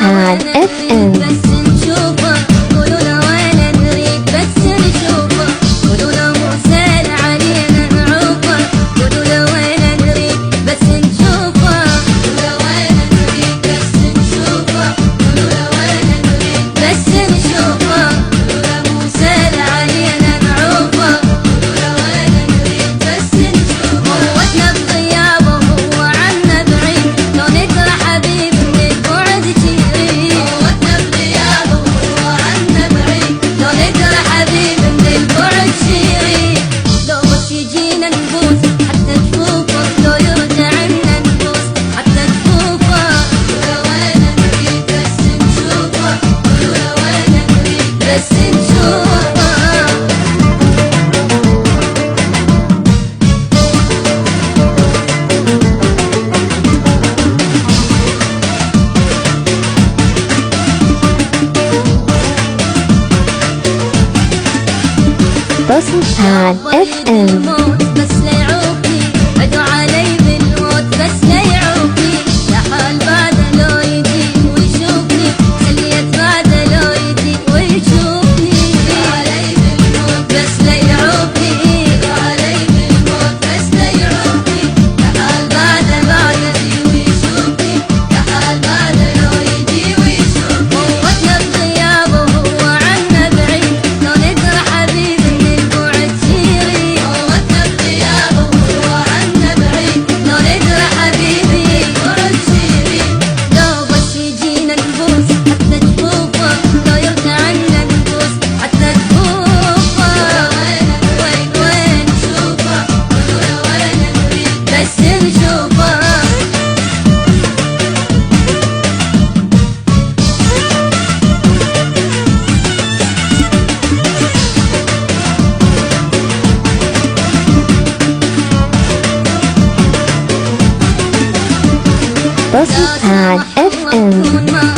بسمتان اف ام. بس نشوفه قولوا له وين نريد بس نشوفه قولوا له مو سهل علينا نعوفه قولوا له وين نريد بس نشوفه قولوا له وين نريد بس نشوفه قولوا له وين نريد بس نشوفه قولوا له مو سهل علينا نعوفه قولوا له وين نريد بس نشوفه قوتنا بغيابه هو عنا بعيد لو نكره حبيب من البعد شيرين قوتنا بغيابه هو عنا بعيد لو نكره حبيب من البعد شيرين لو بس يجينا نبوس حتى تشوفه لو يرجع لنا نبوس حتى تشوفه قولوا له وين نريد بس نشوفه قولوا له وين نريد بس نشوفه. بسمتان اف ام. بس لا يعوقني عدوا علي بالموت بس لا يعوقني لا حال بعده لو يجي ويشوفني خليت بعده لو يجي ويشوفني علي بالموت بس لا يعوقني علي بالموت بس لا يعوقني لا حال بعده يجي ويشوفني لا حال بعده لو يجي ويشوفني قوتنا بغيابه هو عنا بعيد لو نكره حبيب من البعد شيرين قوتنا بغيابه هو عنا بعيد لو نكره حبيبي بعد شيرين لو بس يجينا نبوس حتى تشوفه لو يرجع لنا نبوس حتى تشوفه وين نشوفه قولوا له وين نريد بس نشوفه. بسمتان اف ام.